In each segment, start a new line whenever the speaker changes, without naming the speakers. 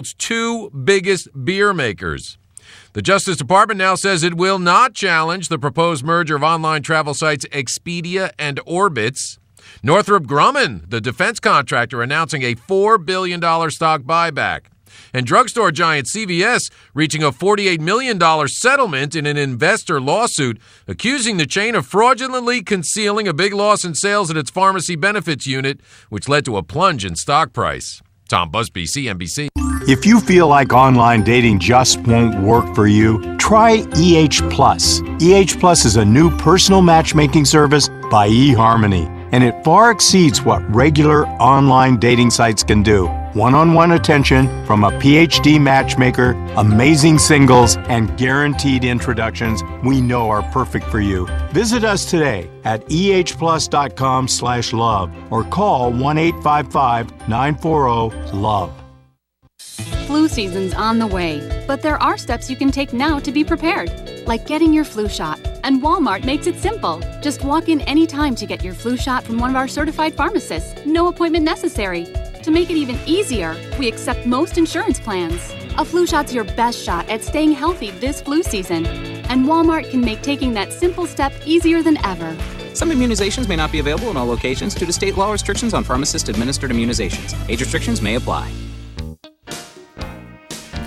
two biggest beer makers. The Justice Department now says it will not challenge the proposed merger of online travel sites Expedia and Orbitz. Northrop Grumman, the defense contractor, announcing a $4 billion stock buyback. And drugstore giant CVS reaching a $48 million settlement in an investor lawsuit accusing the chain of fraudulently concealing a big loss in sales at its pharmacy benefits unit, which led to a plunge in stock price. Tom Busby, CNBC.
If you feel like online dating just won't work for you, try EH Plus. EH Plus is a new personal matchmaking service by eHarmony, and it far exceeds what regular online dating sites can do. One-on-one attention from a PhD matchmaker, amazing singles, and guaranteed introductions we know are perfect for you. Visit us today at ehplus.com/love or call 1-855-940-LOVE.
Flu season's on the way, but there are steps you can take now to be prepared, like getting your flu shot. And Walmart makes it simple. Just walk in anytime to get your flu shot from one of our certified pharmacists. No appointment necessary. To make it even easier, we accept most insurance plans. A flu shot's your best shot at staying healthy this flu season. And Walmart can make taking that simple step easier than ever.
Some immunizations may not be available in all locations due to state law restrictions on pharmacist-administered immunizations. Age restrictions may apply.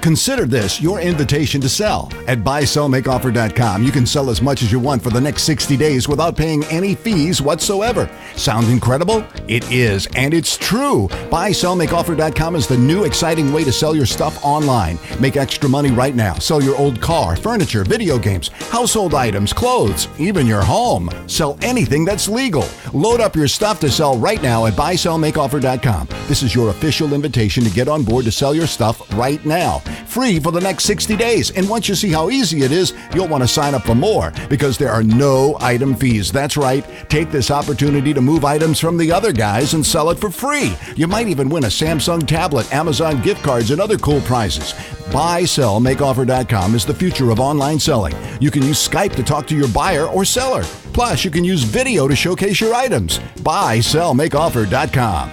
Consider this your invitation to sell. At buysellmakeoffer.com, you can sell as much as you want for the next 60 days without paying any fees whatsoever. Sound incredible? It is, and it's true. Buysellmakeoffer.com is the new exciting way to sell your stuff online. Make extra money right now. Sell your old car, furniture, video games, household items, clothes, even your home. Sell anything that's legal. Load up your stuff to sell right now at buysellmakeoffer.com. This is your official invitation to get on board to sell your stuff right now. Free for the next 60 days. And once you see how easy it is, you'll want to sign up for more because there are no item fees. That's right. Take this opportunity to move items from the other guys and sell it for free. You might even win a Samsung tablet, Amazon gift cards, and other cool prizes. BuySellMakeOffer.com is the future of online selling. You can use Skype to talk to your buyer or seller. Plus, you can use video to showcase your items. BuySellMakeOffer.com.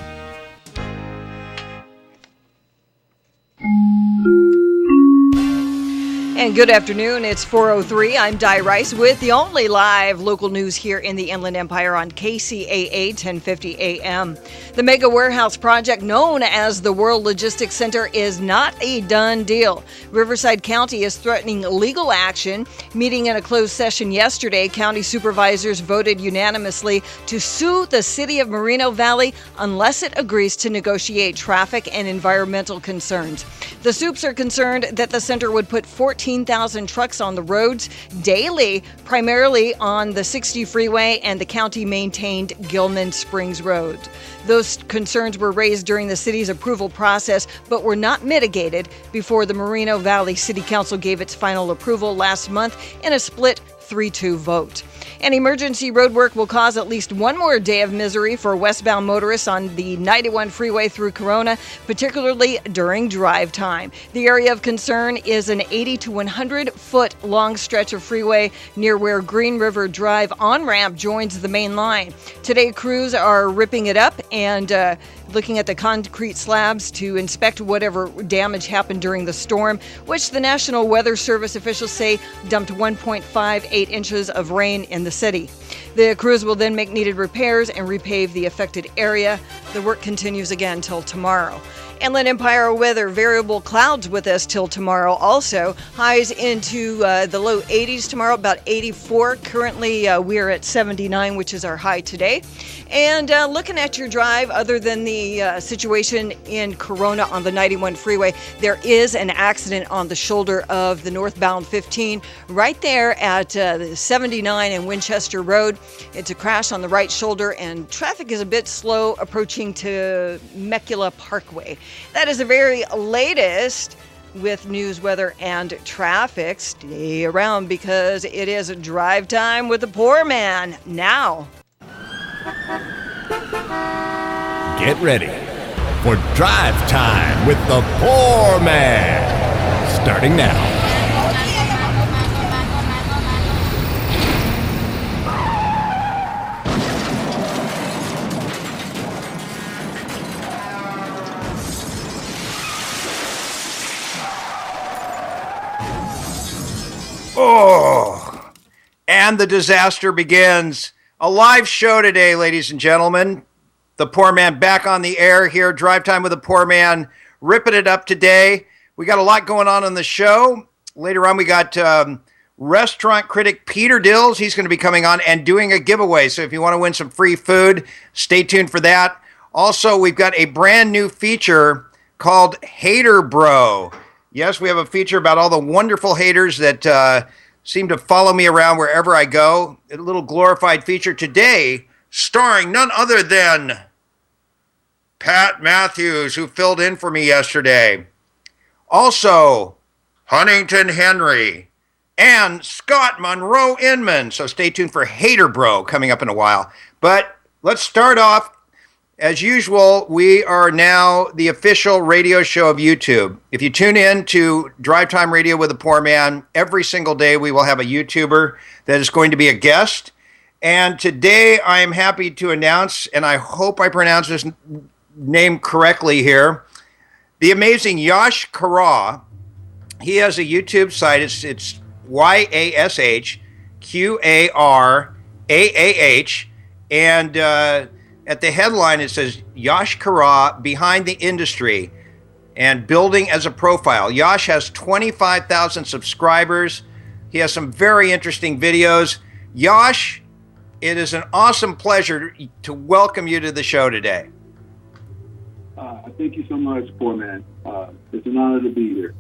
And good afternoon. It's 4:03. I'm Di Rice with the only live local news here in the Inland Empire on KCAA 1050 AM. The mega warehouse project known as the World Logistics Center is not a done deal. Riverside County is threatening legal action. Meeting in a closed session yesterday, county supervisors voted unanimously to sue the city of Moreno Valley unless it agrees to negotiate traffic and environmental concerns. The Supes are concerned that the center would put 14,000 trucks on the roads daily, primarily on the 60 freeway and the county-maintained Gilman Springs Road. Those concerns were raised during the city's approval process, but were not mitigated before the Moreno Valley City Council gave its final approval last month in a split 3-2 vote. An emergency road work will cause at least one more day of misery for westbound motorists on the 91 freeway through Corona, particularly during drive time. The area of concern is an 80 to 100 foot long stretch of freeway near where Green River Drive on-ramp joins the main line. Today, crews are ripping it up and looking at the concrete slabs to inspect whatever damage happened during the storm, which the National Weather Service officials say dumped 1.58 inches of rain in the city. The crews will then make needed repairs and repave the affected area. The work continues again till tomorrow. Inland Empire weather, variable clouds with us till tomorrow also. Highs into the low 80s tomorrow, about 84. Currently, we're at 79, which is our high today. And looking at your drive, other than the situation in Corona on the 91 freeway, there is an accident on the shoulder of the northbound 15 right there at the 79 and Winchester Road. It's a crash on the right shoulder, and traffic is a bit slow approaching to Mecula Parkway. That is the very latest with news, weather, and traffic. Stay around because it is drive time with the Poorman now.
Get ready for drive time with the Poorman. Starting now.
Oh, and the disaster begins. A live show today, ladies and gentlemen. The Poor Man back on the air here. Drive Time with the Poor Man, ripping it up today. We got a lot going on the show. Later on, we got restaurant critic Peter Dills. He's going to be coming on and doing a giveaway. So if you want to win some free food, stay tuned for that. Also, we've got a brand new feature called Hater Bro. Yes, we have a feature about all the wonderful haters that seem to follow me around wherever I go. A little glorified feature today, starring none other than Pat Matthews, who filled in for me yesterday. Also, Huntington Henry and Scott Monroe Inman. So stay tuned for Hater Bro coming up in a while. But let's start off. As usual, we are now the official radio show of YouTube. If you tune in to Drive Time Radio with the Poor Man, every single day we will have a YouTuber that is going to be a guest. And today I am happy to announce, and I hope I pronounce his name correctly here, the amazing Yash Kara. He has a YouTube site. It's YASHQARAAH. And at the headline, it says, Yash Kara, Behind the Industry and Building as a Profile. Yash has 25,000 subscribers. He has some very interesting videos. Yash, it is an awesome pleasure to welcome you to the show today.
Thank you so much, Poor Man. It's an honor to be here.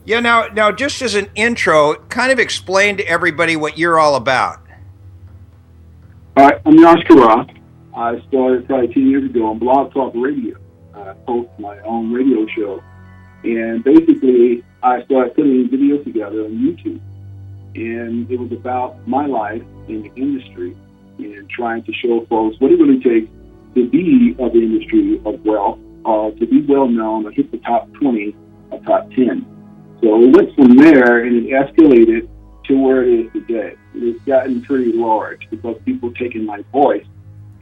Yeah, now, just as an intro, kind of explain to everybody what you're all about.
All right, I'm Yash Kara. I started probably 10 years ago on Blog Talk Radio. I host my own radio show. And basically, I started putting videos together on YouTube. And it was about my life in the industry and trying to show folks what it really takes to be of the industry of wealth, or to be well known, or hit the top 20 or top 10. So it went from there, and it escalated to where it is today. It's gotten pretty large because people taking my voice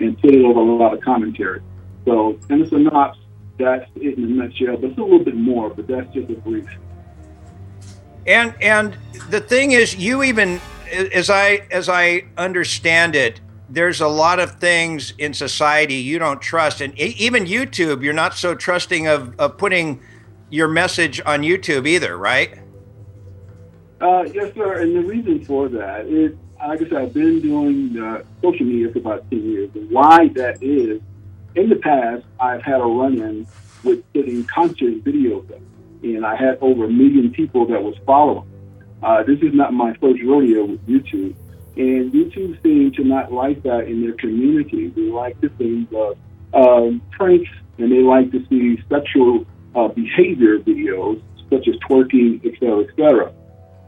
and put it over a lot of commentary. So, in a synopsis, that's it in a nutshell. But it's a little bit more, but that's just a brief.
And the thing is, you even, as I understand it, there's a lot of things in society you don't trust, and even YouTube, you're not so trusting of putting your message on YouTube either, right?
Yes, sir. And the reason for that is, like I said, I've been doing social media for about 10 years. And why that is, in the past, I've had a run-in with putting content videos up. And I had over 1 million people that was following. This is not my first rodeo with YouTube. And YouTube seems to not like that in their community. They like to think of pranks, and they like to see sexual behavior videos, such as twerking, et cetera, et cetera.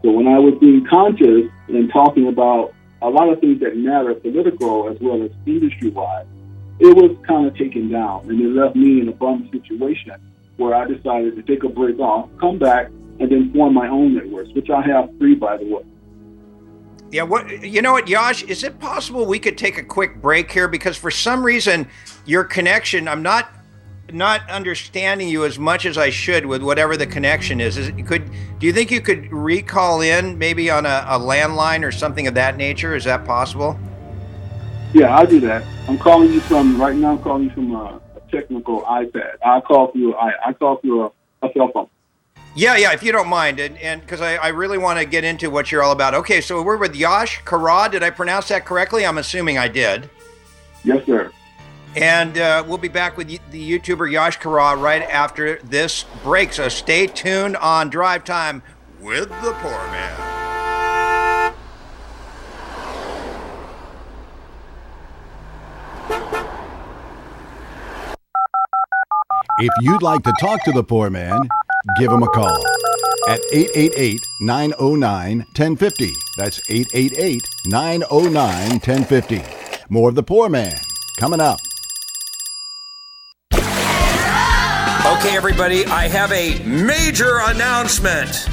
So when I was doing contests and talking about a lot of things that matter, political as well as industry-wise, it was kind of taken down, and it left me in a bum situation where I decided to take a break off, come back, and then form my own networks, which I have 3, by the way.
Yeah, you know what, Yash, is it possible we could take a quick break here? Because for some reason, your connection, I'm not understanding you as much as I should with whatever the connection is. Do you think you could recall in maybe on a landline or something of that nature? Is that possible?
Yeah, I'll do that. I'm calling you from a technical iPad. I call through a cell phone.
Yeah, if you don't mind, and because I really want to get into what you're all about. Okay, so we're with Yash Kara. Did I pronounce that correctly? I'm assuming I did.
Yes, sir.
And we'll be back with the YouTuber Yash Kara right after this break. So stay tuned on Drive Time with the Poor Man.
If you'd like to talk to the Poor Man, give him a call at 888-909-1050. That's 888-909-1050. More of the Poor Man coming up.
Okay, everybody, I have a major announcement.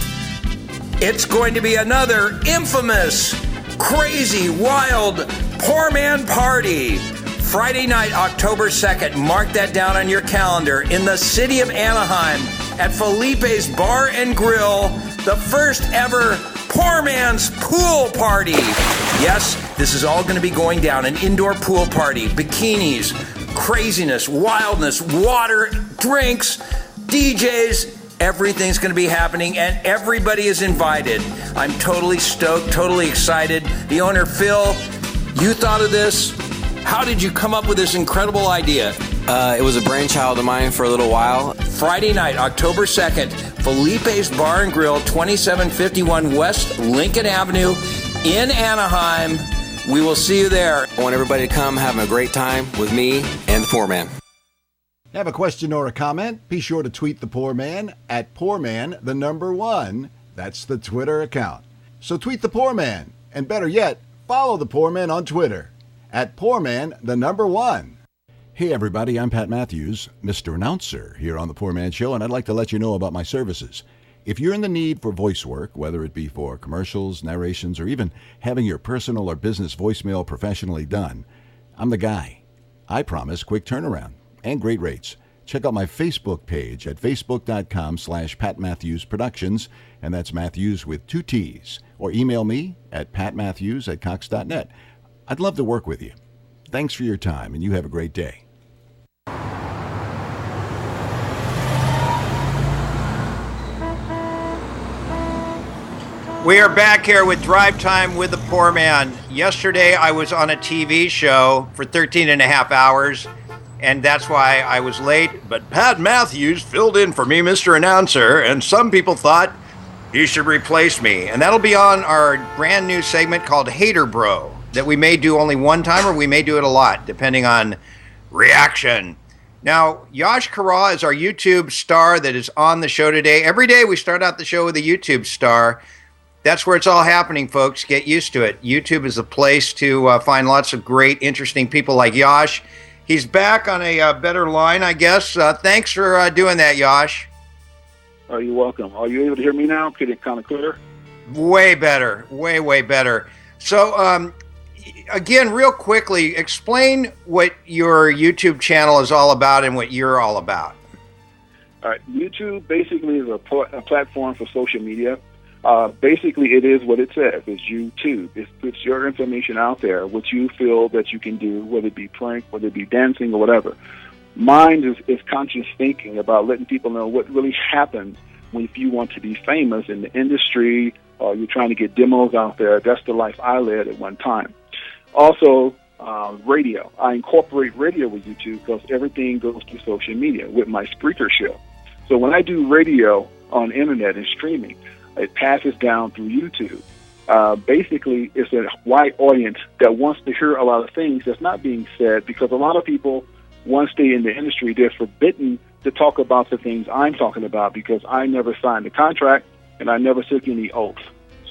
It's going to be another infamous, crazy, wild Poor Man party. Friday night, October 2nd. Mark that down on your calendar in the city of Anaheim at Felipe's Bar and Grill. The first ever
Poorman's Pool Party. Yes, this is all going to be going down, an indoor pool party, bikinis, craziness, wildness, water, drinks, DJs. Everything's going to be happening, and everybody is invited. I'm totally stoked, totally excited. The owner, Phil, you thought of this? How did you come up with this incredible idea?
It was a brainchild of mine for a little while.
Friday night, October 2nd, Felipe's Bar and Grill, 2751 West Lincoln Avenue in Anaheim. We will see you there.
I want everybody to come having a great time with me and the Poorman.
Have a question or a comment? Be sure to tweet the Poor Man at Poorman1. That's the Twitter account. So tweet the Poor Man, and better yet, follow the Poor Man on Twitter at Poorman1. Hey everybody, I'm Pat Matthews, Mr. Announcer here on the Poor Man Show, and I'd like to let you know about my services. If you're in the need for voice work, whether it be for commercials, narrations, or even having your personal or business voicemail professionally done, I'm the guy. I promise quick turnaround and great rates. Check out my Facebook page at facebook.com/Pat Matthews Productions, and that's Matthews with 2 T's. Or email me at patmatthews@cox.net. I'd love to work with you. Thanks for your time, and you have a great day.
We are back here with Drive Time with the Poor Man. Yesterday, I was on a TV show for 13 and a half hours, and that's why I was late. But Pat Matthews filled in for me, Mr. Announcer, and some people thought he should replace me. And that'll be on our brand new segment called Hater Bro, that we may do only one time or we may do it a lot, depending on reaction. Now, Yash Kara is our YouTube star that is on the show today. Every day we start out the show with a YouTube star. That's where it's all happening, folks. Get used to it. YouTube is a place to find lots of great, interesting people like Yash. He's back on a better line, I guess. Thanks for doing that, Yash.
Oh, you're welcome. Are you able to hear me now? Get it kind of clear?
Way better. Way, way better. So, again, real quickly, explain what your YouTube channel is all about and what you're all about.
All right. YouTube basically is a platform for social media. Basically, it is what it says. It's YouTube. It puts your information out there, what you feel that you can do, whether it be prank, whether it be dancing or whatever. Mine is conscious thinking about letting people know what really happens if you want to be famous in the industry or you're trying to get demos out there. That's the life I led at one time. Also, radio. I incorporate radio with YouTube because everything goes through social media with my Spreaker show. So when I do radio on internet and streaming, it passes down through YouTube. Basically, it's a wide audience that wants to hear a lot of things that's not being said because a lot of people, once they're in the industry, they're forbidden to talk about the things I'm talking about because I never signed a contract and I never took any oaths.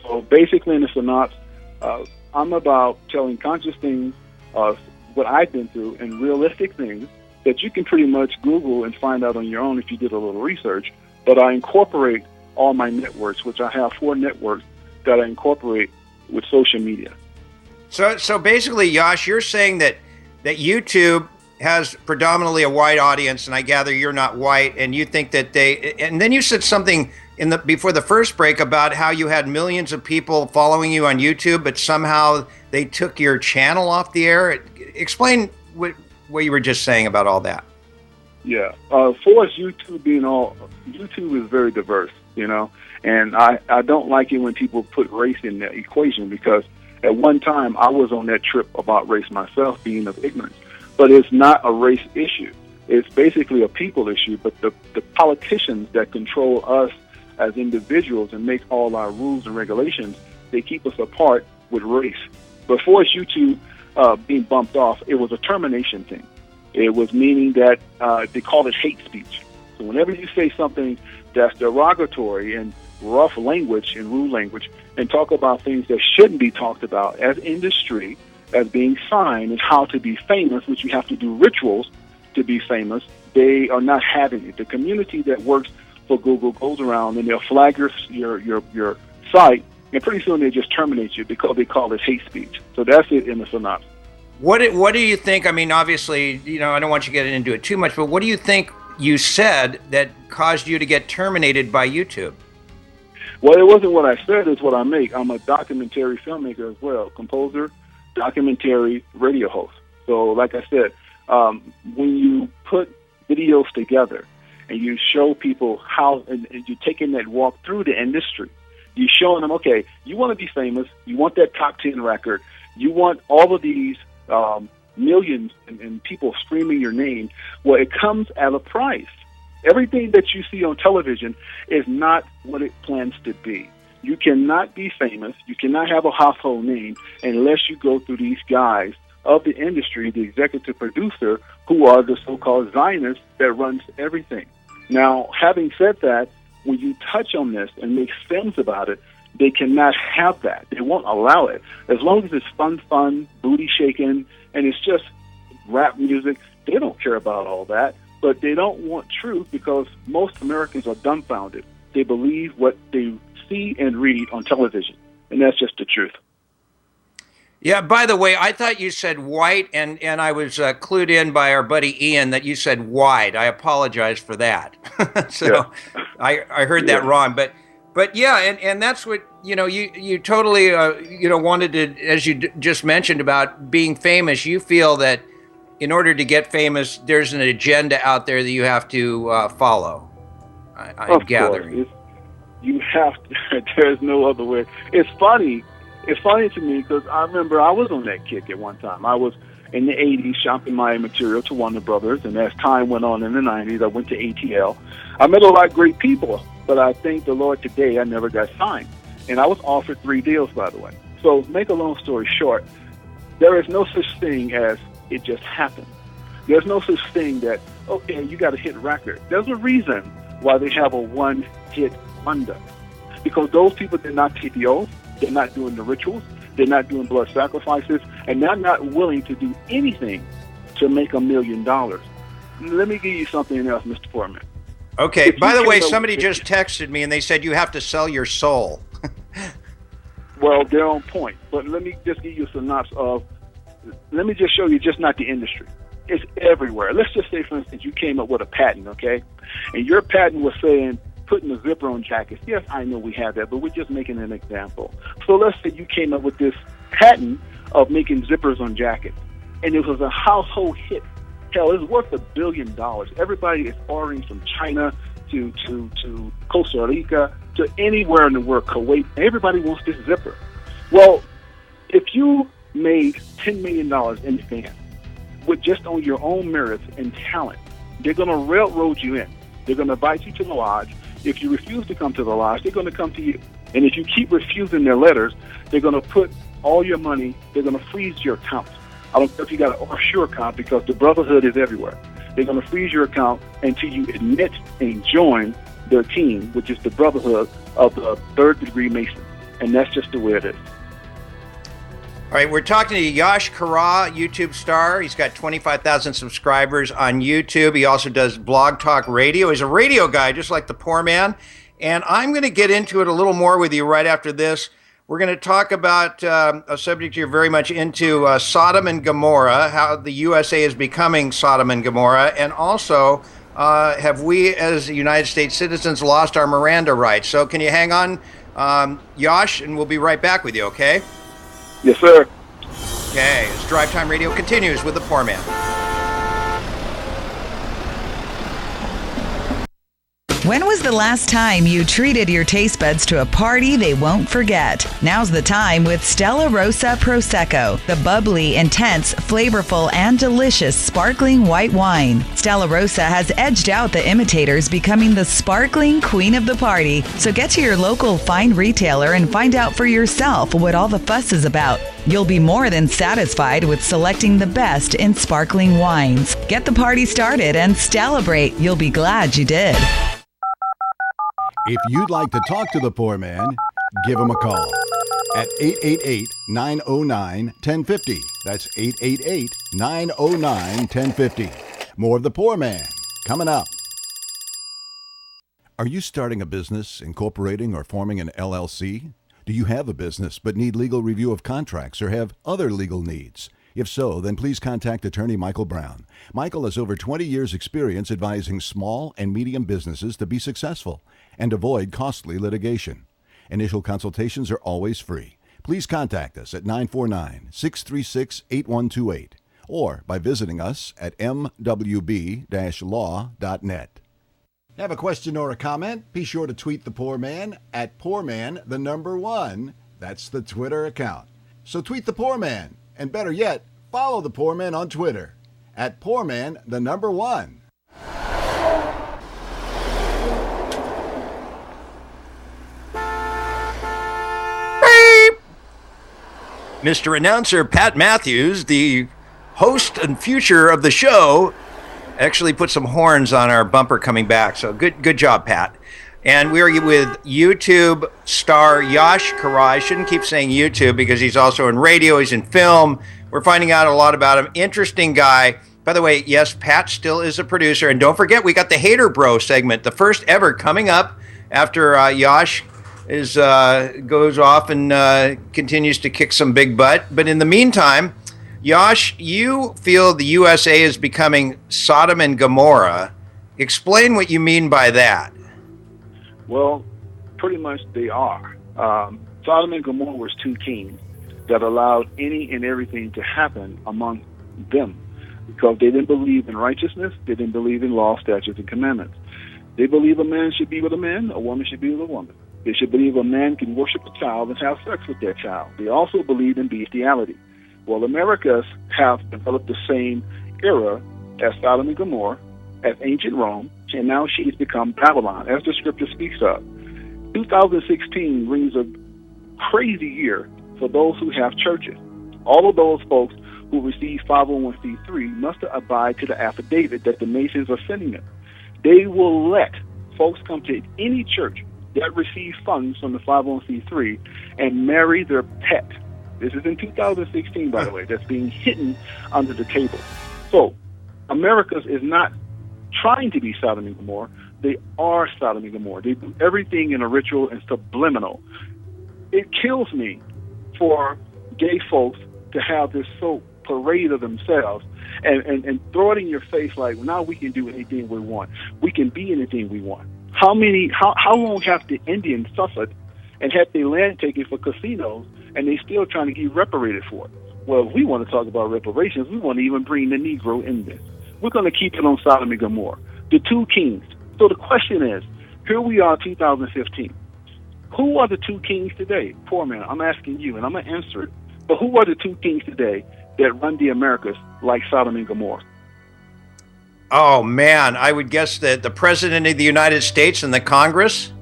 So basically, in the synopsis, I'm about telling conscious things of what I've been through and realistic things that you can pretty much Google and find out on your own if you did a little research. But I incorporate all my networks, which I have 4 networks that I incorporate with social media.
So basically, Yash, you're saying that YouTube has predominantly a white audience, and I gather you're not white, and you think that and then you said something before the first break about how you had millions of people following you on YouTube, but somehow they took your channel off the air. Explain what you were just saying about all that.
Yeah. For us, YouTube is very diverse, and I don't like it when people put race in the equation because at one time I was on that trip about race myself, being of ignorance. But it's not a race issue. It's basically a people issue, but the politicians that control us as individuals and make all our rules and regulations, they keep us apart with race. Before YouTube being bumped off, it was a termination thing. It was meaning that they call it hate speech. So whenever you say something that's derogatory and rough language and rude language and talk about things that shouldn't be talked about as industry, as being signed and how to be famous, which you have to do rituals to be famous, they are not having it. The community that works for Google goes around and they'll flag your site, and pretty soon they just terminate you because they call it hate speech. So that's it in the synopsis.
What do you think? I mean, obviously, I don't want you to get into it too much, but what do you think you said that caused you to get terminated by YouTube?
Well, it wasn't what I said, it's what I make. I'm a documentary filmmaker as well, composer, documentary, radio host. So like I said, when you put videos together and you show people how, and you're taking that walk through the industry, you're showing them, okay, you want to be famous, you want that top 10 record, you want all of these millions and people screaming your name. Well, it comes at a price. Everything that you see on television is not what it plans to be. You cannot be famous, you cannot have a household name unless you go through these guys of the industry, the executive producer, who are the so-called Zionists that runs everything. Now, having said that, when you touch on this and make films about it, they cannot have that. They won't allow it. As long as it's fun, booty shaking, and it's just rap music, they don't care about all that. But they don't want truth because most Americans are dumbfounded. They believe what they see and read on television, and that's just the truth.
Yeah, by the way, I thought you said white, and I was clued in by our buddy Ian that you said wide. I apologize for that. So yeah. I heard that wrong. But yeah, and that's what, you totally, wanted to, as you just mentioned about being famous, you feel that in order to get famous, there's an agenda out there that you have to follow. I'm gathering.
You have to, there's no other way. It's funny to me because I remember I was on that kick at one time. I was in the 80s shopping my material to Warner Brothers, and as time went on in the 90s, I went to ATL. I met a lot of great people, but I thank the Lord today I never got signed. And I was offered 3 deals, by the way. So make a long story short, there is no such thing as it just happened. There's no such thing that, okay, you got a hit record. There's a reason why they have a one-hit wonder. Because those people did not take the oath, they're not doing the rituals, they're not doing blood sacrifices, and they're not willing to do anything to make $1 million. Let me give you something else, Mr. Poorman.
Okay, by the way, somebody just texted me and they said you have to sell your soul.
Well, they're on point. But let me just give you a synopsis of, let me just show you just not the industry. It's everywhere. Let's just say, for instance, you came up with a patent, okay? And your patent was saying putting a zipper on jackets. Yes, I know we have that, but we're just making an example. So let's say you came up with this patent of making zippers on jackets, and it was a household hit. Hell, it's worth $1 billion. Everybody is ordering from China to Costa Rica to anywhere in the world, Kuwait. Everybody wants this zipper. Well, if you made $10 million in advance with just on your own merits and talent, they're going to railroad you in. They're going to invite you to the lodge. If you refuse to come to the lodge, they're going to come to you. And if you keep refusing their letters, they're going to put all your money, they're going to freeze your account. I don't care if you got an offshore account because the brotherhood is everywhere. They're going to freeze your account until you admit and join their team, which is the brotherhood of the third-degree Masons. And that's just the way it is.
All right, we're talking to Yash Kara, YouTube star. He's got 25,000 subscribers on YouTube. He also does Blog Talk Radio. He's a radio guy, just like the Poor Man. And I'm going to get into it a little more with you right after this. We're going to talk about a subject you're very much into, Sodom and Gomorrah, how the USA is becoming Sodom and Gomorrah, and also have we as United States citizens lost our Miranda rights? So can you hang on, Yash, and we'll be right back with you, okay?
Yes, sir.
Okay, as Drive Time Radio continues with the Poor Man.
When was the last time you treated your taste buds to a party they won't forget? Now's the time with Stella Rosa Prosecco, the bubbly, intense, flavorful, and delicious sparkling white wine. Stella Rosa has edged out the imitators, becoming the sparkling queen of the party. So get to your local fine retailer and find out for yourself what all the fuss is about. You'll be more than satisfied with selecting the best in sparkling wines. Get the party started and celebrate. You'll be glad you did.
If you'd like to talk to the Poor Man, give him a call at 888-909-1050. That's 888-909-1050. More of the Poor Man coming up. Are you starting a business, incorporating, or forming an LLC? Do you have a business but need legal review of contracts or have other legal needs? If so, then please contact attorney Michael Brown. Michael has over 20 years' experience advising small and medium businesses to be successful and avoid costly litigation. Initial consultations are always free. Please contact us at 949-636-8128 or by visiting us at mwb-law.net. Have a question or a comment? Be sure to tweet the Poor Man at PoorMan1. That's the Twitter account. So tweet the Poor Man, and better yet, follow the Poor Man on Twitter at PoorMan1.
Mr. Announcer Pat Matthews, the host and future of the show, actually put some horns on our bumper coming back. So good job, Pat. And we're with YouTube star Yash Karai. I shouldn't keep saying YouTube because he's also in radio, he's in film. We're finding out a lot about him. Interesting guy. By the way, yes, Pat still is a producer. And don't forget, we got the Hater Bro segment, the first ever, coming up after Yash goes off and continues to kick some big butt. But in the meantime, Yash, you feel the USA is becoming Sodom and Gomorrah. Explain what you mean by that.
Well, pretty much they are. Sodom and Gomorrah was two kings that allowed any and everything to happen among them because they didn't believe in righteousness, they didn't believe in law, statutes, and commandments. They believe a man should be with a man, a woman should be with a woman. They should believe a man can worship a child and have sex with their child. They also believe in bestiality. Well, Americas have developed the same era as Sodom and Gomorrah, as ancient Rome, and now she's become Babylon, as the scripture speaks of. 2016 brings a crazy year for those who have churches. All of those folks who receive 501c3 must abide to the affidavit that the nations are sending them. They will let folks come to any church that receive funds from the 501c3 and marry their pet. This is in 2016, by the way. That's being hidden under the table. So, Americas is not trying to be Sodom and Gomorrah. They are Sodom and Gomorrah. They do everything in a ritual and subliminal. It kills me for gay folks to have this so parade of themselves and throw it in your face like, now we can do anything we want. We can be anything we want. How long have the Indians suffered and had their land taken for casinos and they still trying to get reparated for it? Well, if we want to talk about reparations, we want to even bring the Negro in this. We're going to keep it on Sodom and Gomorrah, the two kings. So the question is, here we are 2015. Who are the two kings today? Poor man, I'm asking you, and I'm going to answer it. But who are the two kings today that run the Americas like Sodom and Gomorrah?
Oh, man, I would guess that the President of the United States and the Congress?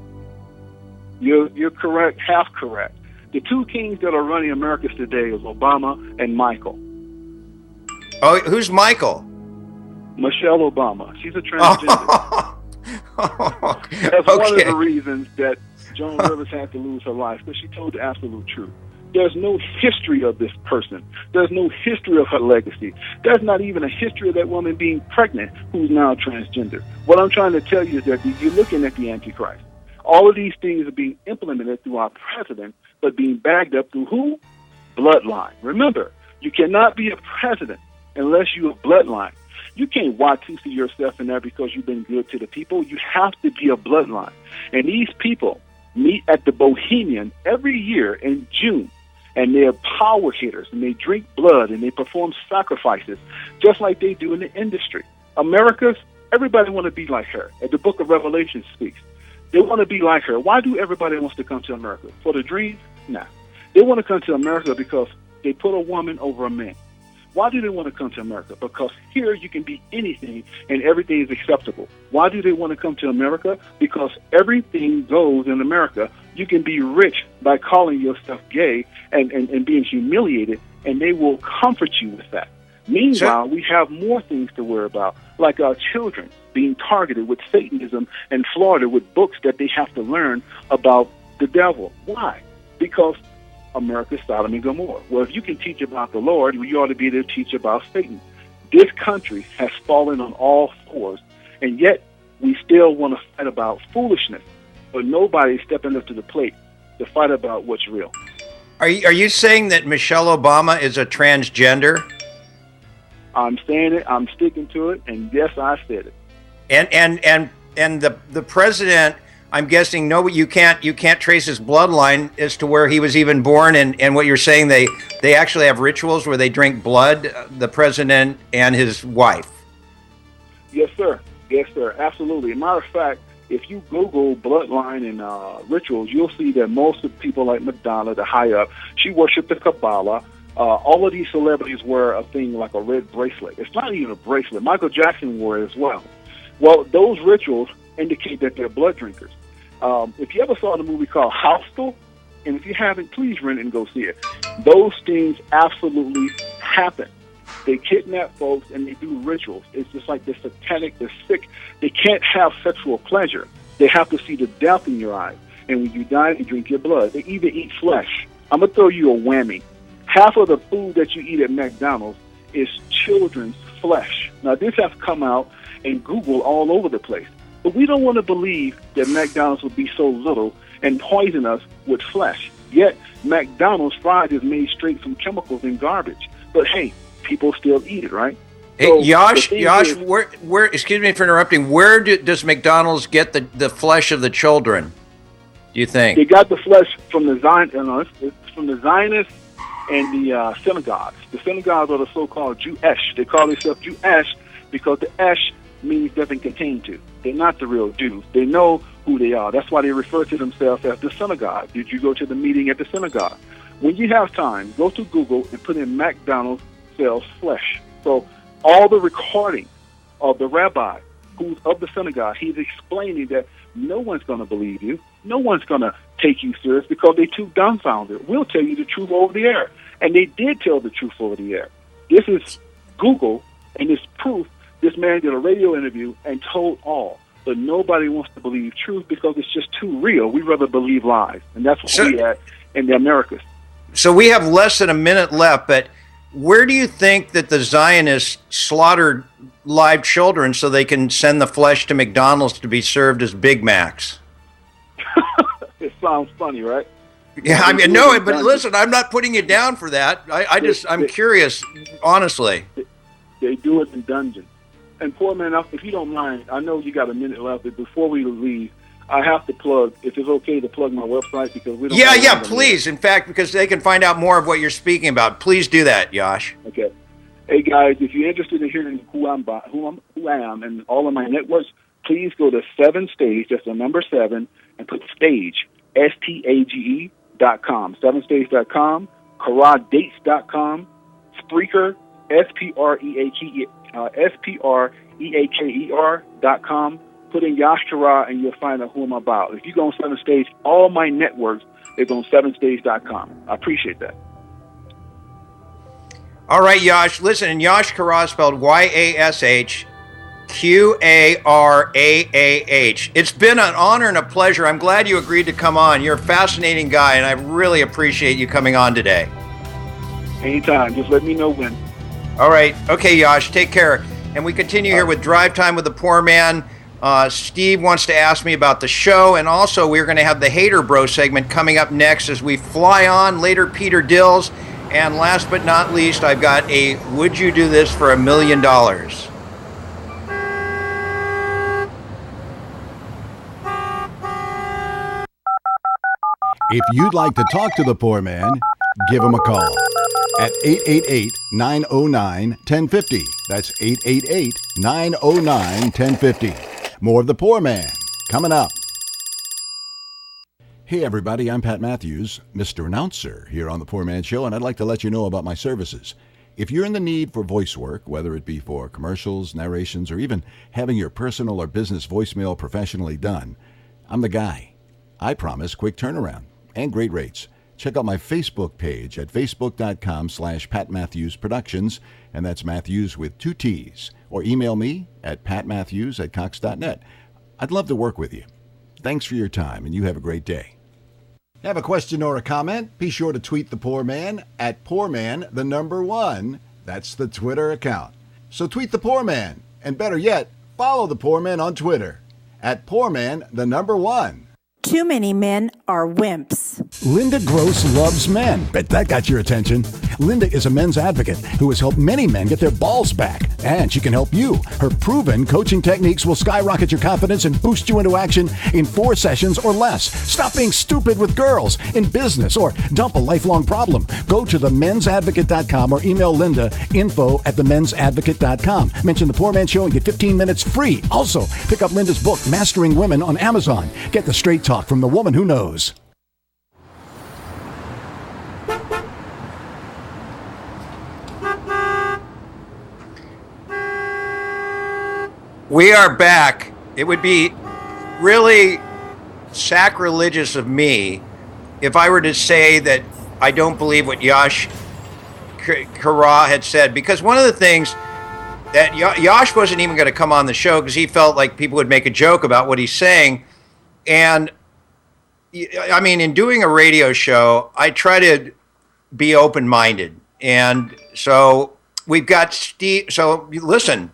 You're correct, half correct. The two kings that are running Americas today is Obama and Michael.
Oh, who's Michael?
Michelle Obama. She's a transgender. That's one of the reasons that Joan Rivers had to lose her life, because she told the absolute truth. There's no history of this person. There's no history of her legacy. There's not even a history of that woman being pregnant who's now transgender. What I'm trying to tell you is that you're looking at the Antichrist. All of these things are being implemented through our president, but being bagged up through who? Bloodline. Remember, you cannot be a president unless you're a bloodline. You can't Watusi yourself in there because you've been good to the people. You have to be a bloodline. And these people meet at the Bohemian every year in June. And they're power hitters, and they drink blood, and they perform sacrifices, just like they do in the industry. America's, everybody want to be like her. As the book of Revelation speaks, they want to be like her. Why do everybody wants to come to America? For the dreams? Nah. They want to come to America because they put a woman over a man. Why do they want to come to America? Because here you can be anything and everything is acceptable. Why do they want to come to America? Because everything goes in America. You can be rich by calling yourself gay and being humiliated, and they will comfort you with that. Meanwhile, we have more things to worry about, like our children being targeted with Satanism and Florida with books that they have to learn about the devil. Why? Because America's Sodom and Gomorrah. Well, if you can teach about the Lord, you ought to be able to teach about Satan. This country has fallen on all fours, and yet we still want to fight about foolishness, but nobody's stepping up to the plate to fight about what's real.
Are you saying that Michelle Obama is a transgender?
I'm saying it. I'm sticking to it, and yes, I said it.
And the president I'm guessing no, you can't trace his bloodline as to where he was even born. And what you're saying, they actually have rituals where they drink blood, the president and his wife.
Yes, sir. Yes, sir. Absolutely. Matter of fact, if you Google bloodline and rituals, you'll see that most of the people like Madonna, the high up, she worshipped the Kabbalah. All of these celebrities wear a thing like a red bracelet. It's not even a bracelet. Michael Jackson wore it as well. Well, those rituals indicate that they're blood drinkers. If you ever saw the movie called Hostel, and if you haven't, please rent it and go see it. Those things absolutely happen. They kidnap folks and they do rituals. It's just like they're satanic, they're sick. They can't have sexual pleasure. They have to see the death in your eyes. And when you die, they drink your blood. They even eat flesh. I'm going to throw you a whammy. Half of the food that you eat at McDonald's is children's flesh. Now, this has come out in Google all over the place. But we don't want to believe that McDonald's would be so little and poison us with flesh. Yet, McDonald's fries is made straight from chemicals and garbage. But hey, people still eat it, right?
Hey,
So,
Yash,
the thing is,
where? Excuse me for interrupting. Where does McDonald's get the flesh of the children? Do you think
they got the flesh from the it's from the Zionists and the synagogues. The synagogues are the so-called Jew-esh. They call themselves Jew-esh because the esh means doesn't contain to. They're not the real Jews. They know who they are. That's why they refer to themselves as the synagogue. Did you go to the meeting at the synagogue? When you have time, go to Google and put in McDonald's sells flesh. So all the recording of the rabbi who's of the synagogue, he's explaining that no one's going to believe you. No one's going to take you serious because they're too dumbfounded. We'll tell you the truth over the air. And they did tell the truth over the air. This is Google, and it's proof. This man did a radio interview and told all. But nobody wants to believe truth because it's just too real. We rather believe lies. And that's what we at in the Americas.
So we have less than a minute left, but where do you think that the Zionists slaughtered live children so they can send the flesh to McDonald's to be served as Big Macs?
It sounds funny, right?
Yeah, I mean, no, but listen, I'm not putting you down for that. I'm curious, honestly.
They do it in dungeons. And Poorman, if you don't mind, I know you got a minute left, but before we leave, I have to plug, if it's okay to plug my website, because we don't.
Yeah, please. In fact, because they can find out more of what you're speaking about. Please do that, Yash.
Okay. Hey guys, if you're interested in hearing who I am, and all of my networks, please go to 7stage. That's the number 7, and put stage STAGE.com, 7stage.com, KaraDates.com, Spreaker, SPREAKER.com. Put in Yash Kara and you'll find out who I'm about. If you go on 7stage, all my networks, they're on 7stage.com. I appreciate that.
All right, Yash. Listen, and Yash Kara spelled YASHQARAAH. It's been an honor and a pleasure. I'm glad you agreed to come on. You're a fascinating guy, and I really appreciate you coming on today.
Anytime. Just let me know when.
All right. Okay, Yash. Take care. And we continue here with Drive Time with the Poor Man. Steve wants to ask me about the show, and also we're going to have the Hater Bro segment coming up next as we fly on. Later, Peter Dills. And last but not least, I've got a Would You Do This for $1 Million?
If you'd like to talk to the Poor Man, give him a call at 888-909-1050. That's 888-909-1050. More of the Poor Man coming up. Hey everybody, I'm Pat Matthews, Mr. Announcer here on the Poor Man Show, and I'd like to let you know about my services. If you're in the need for voice work, whether it be for commercials, narrations, or even having your personal or business voicemail professionally done, I'm the guy. I promise quick turnaround and great rates. Check out my Facebook page at facebook.com/Pat Matthews Productions, and that's Matthews with 2 T's, or email me at patmatthews@cox.net. I'd love to work with you. Thanks for your time, and you have a great day. Have a question or a comment? Be sure to tweet the Poor Man at PoorMan1. That's the Twitter account. So tweet the Poor Man, and better yet, follow the Poor Man on Twitter at PoorMan1.
Too many men are wimps.
Linda Gross loves men. Bet that got your attention. Linda is a men's advocate who has helped many men get their balls back, and she can help you. Her proven coaching techniques will skyrocket your confidence and boost you into action in 4 sessions or less. Stop being stupid with girls, in business, or dump a lifelong problem. Go to themensadvocate.com or email Linda info@themensadvocate.com. Mention the Poor Man Show and get 15 minutes free. Also, pick up Linda's book, Mastering Women, on Amazon. Get the straight talk from the woman who knows.
We are back. It would be really sacrilegious of me if I were to say that I don't believe what Yash Kara had said, because one of the things that Yash wasn't even going to come on the show because he felt like people would make a joke about what he's saying. And I mean, in doing a radio show, I try to be open-minded. And so we've got Steve. So listen,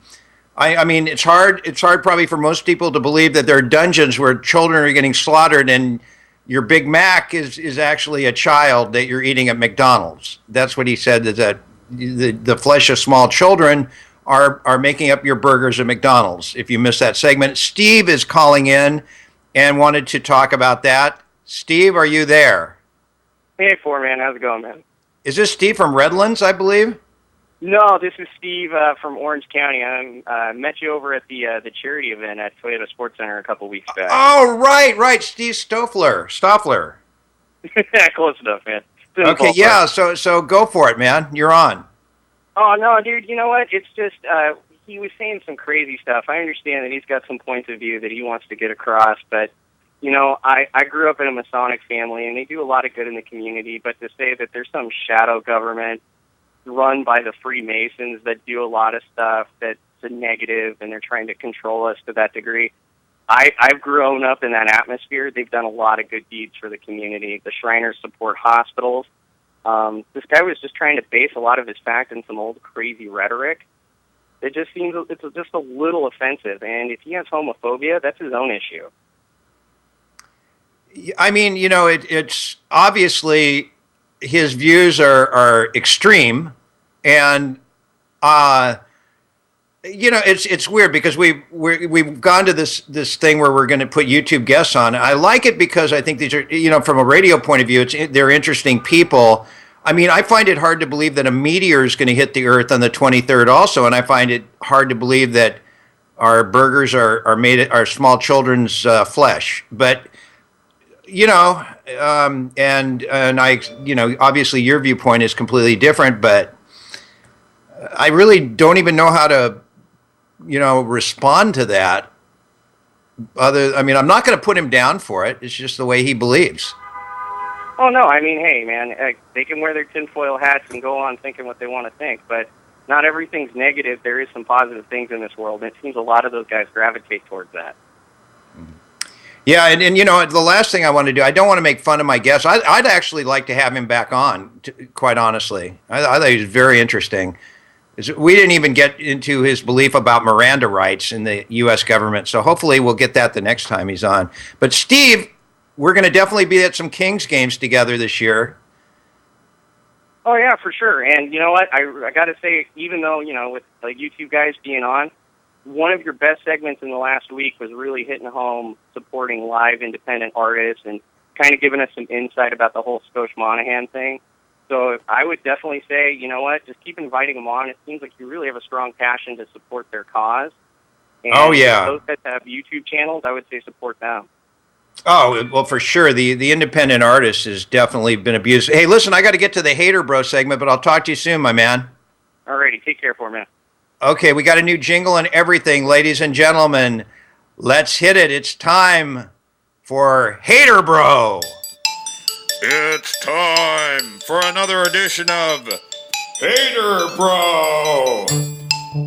I mean, it's hard probably for most people to believe that there are dungeons where children are getting slaughtered and your Big Mac is actually a child that you're eating at McDonald's. That's what he said, that the flesh of small children are making up your burgers at McDonald's. If you missed that segment, Steve is calling in and wanted to talk about that. Steve, are you there?
Hey, Poorman, how's it going, man?
Is this Steve from Redlands, I believe?
No, this is Steve from Orange County. I met you over at the charity event at Toyota Sports Center a couple weeks back.
Oh, right, Steve Stoffler.
Yeah, close enough, man.
Okay, yeah, so go for it, man. You're on.
Oh, no, dude, you know what? It's just, he was saying some crazy stuff. I understand that he's got some points of view that he wants to get across, but, you know, I grew up in a Masonic family, and they do a lot of good in the community, but to say that there's some shadow government run by the Freemasons that do a lot of stuff that's a negative, and they're trying to control us to that degree. I've grown up in that atmosphere. They've done a lot of good deeds for the community. The Shriners support hospitals. This guy was just trying to base a lot of his fact in some old crazy rhetoric. It just seems it's just a little offensive, and if he has homophobia, that's his own issue.
I mean, you know, it's obviously his views are extreme, and you know, it's weird because we've gone to this thing where we're going to put YouTube guests on. I like it because I think these are, you know, from a radio point of view, they're interesting people. I mean, I find it hard to believe that a meteor is going to hit the Earth on the 23rd also, and I find it hard to believe that our burgers are made our small children's flesh. But you know, and I, you know, obviously your viewpoint is completely different, but I really don't even know how to, you know, respond to that. I mean, I'm not going to put him down for it. It's just the way he believes.
Oh, no, I mean, hey, man, they can wear their tinfoil hats and go on thinking what they want to think, but not everything's negative. There is some positive things in this world, and it seems a lot of those guys gravitate towards that.
Yeah, and you know, the last thing I want to do, I don't want to make fun of my guest. I'd actually like to have him back on, quite honestly. I thought he was very interesting. We didn't even get into his belief about Miranda rights in the U.S. government, so hopefully we'll get that the next time he's on. But Steve, we're going to definitely be at some Kings games together this year.
Oh, yeah, for sure. And you know what? I got to say, even though, you know, with like you two guys being on, one of your best segments in the last week was really hitting home, supporting live independent artists and kind of giving us some insight about the whole Scotia Monahan thing. So I would definitely say, you know what, just keep inviting them on. It seems like you really have a strong passion to support their cause. And
oh, yeah.
Those that have YouTube channels, I would say support them.
Oh, well, for sure. The independent artist has definitely been abused. Hey, listen, I got to get to the Hater Bro segment, but I'll talk to you soon, my man.
All righty. Take care, Poorman.
Okay, we got a new jingle and everything, ladies and gentlemen. Let's hit it. It's time for Hater Bro.
It's time for another edition of Hater Bro,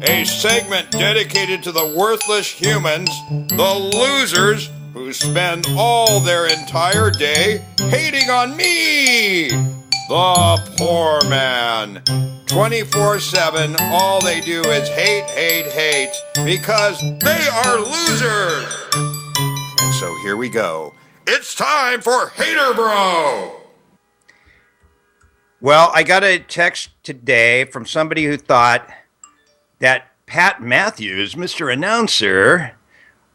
a segment dedicated to the worthless humans, the losers who spend all their entire day hating on me, the poor man. 24/7, all they do is hate, because they are losers. And so here we go. It's time for Hater Bro.
Well, I got a text today from somebody who thought that Pat Matthews, Mr. Announcer,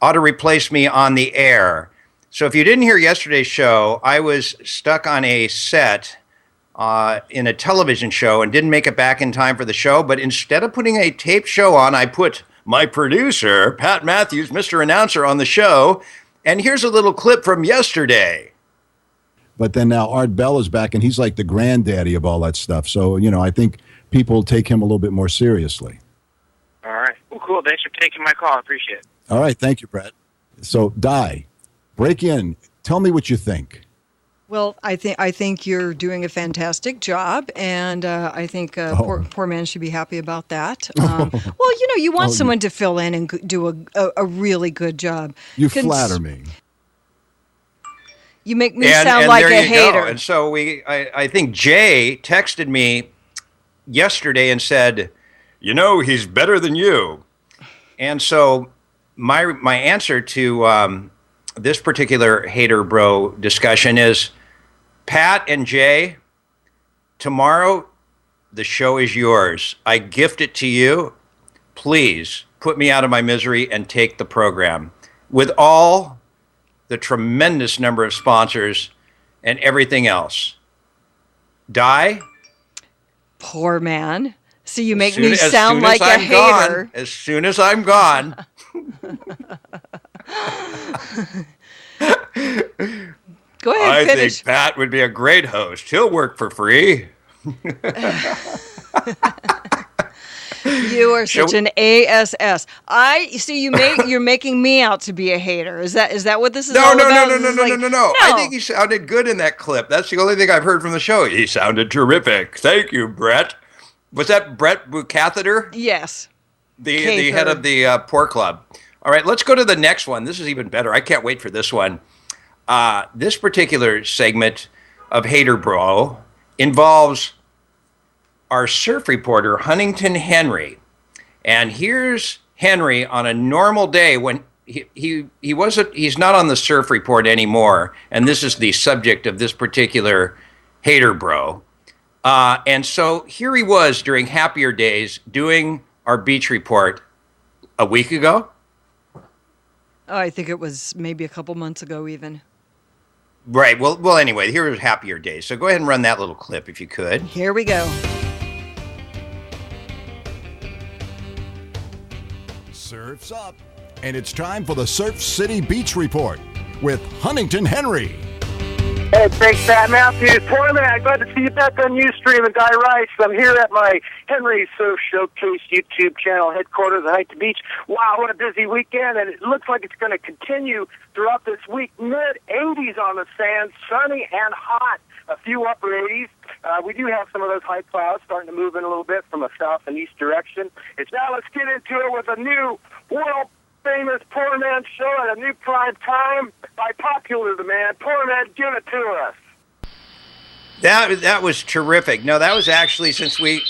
ought to replace me on the air. So if you didn't hear yesterday's show, I was stuck on a set in a television show and didn't make it back in time for the show. But instead of putting a taped show on, I put my producer, Pat Matthews, Mr. Announcer, on the show. And here's a little clip from yesterday.
But then now Art Bell is back, and he's like the granddaddy of all that stuff. So, I think people take him a little bit more seriously.
All right. Well, cool. Thanks for taking my call. I appreciate it.
All right. Thank you, Brett. So, Di, break in. Tell me what you think.
Well, I think you're doing a fantastic job, and I think poor man should be happy about that. Well, you want someone to fill in and do a really good job.
You flatter me.
You make me sound like a hater.
Go. And so I think Jay texted me yesterday and said, he's better than you. And so my answer to this particular hater bro discussion is, Pat and Jay, tomorrow the show is yours. I gift it to you. Please put me out of my misery and take the program. With all the tremendous number of sponsors and everything else. Di?
Poor man. So you make me sound like a hater.
As soon as I'm gone.
Go ahead,
I think Pat would be a great host. He'll work for free.
You are such an ASS. You're making me out to be a hater. Is that what this is all about?
No. I think he sounded good in that clip. That's the only thing I've heard from the show. He sounded terrific. Thank you, Brett. Was that Brett Bucatheter?
Yes.
The head of the Pork Club. All right, let's go to the next one. This is even better. I can't wait for this one. This particular segment of Hater Bro involves our surf reporter, Huntington Henry. And here's Henry on a normal day when he's not on the surf report anymore. And this is the subject of this particular Hater Bro. And so here he was during happier days doing our beach report a week ago.
Oh, I think it was maybe a couple months ago even.
Right. Well. Anyway, here was happier days. So go ahead and run that little clip if you could.
Here we go.
Surf's up, and it's time for the Surf City Beach Report with Huntington Henry.
Hey, thanks, Pat Matthews. Poorman, I'm glad to see you back on Ustream and Guy Rice. I'm here at my Henry Surf Showcase YouTube channel headquarters at Huntington Beach. Wow, what a busy weekend, and it looks like it's going to continue throughout this week. Mid-80s on the sand, sunny and hot. A few upper 80s. We do have some of those high clouds starting to move in a little bit from a south and east direction. Now let's get into it with a new world-famous Poorman show at a new prime time by popular demand. Poorman, give it to us.
That was terrific. No, that was actually since we...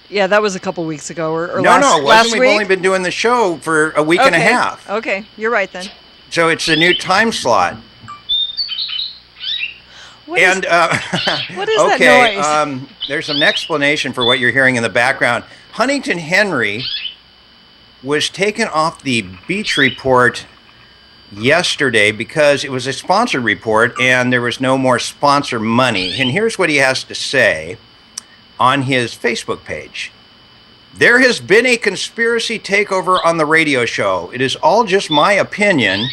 Yeah, that was a couple weeks ago or
last week. We've only been doing the show for a week and a half.
Okay, you're right then.
So it's a new time slot.
What is that noise?
There's an explanation for what you're hearing in the background. Huntington Henry was taken off the beach report yesterday because it was a sponsored report and there was no more sponsor money. And here's what he has to say on his Facebook page. There has been a conspiracy takeover on the radio show. It is all just my opinion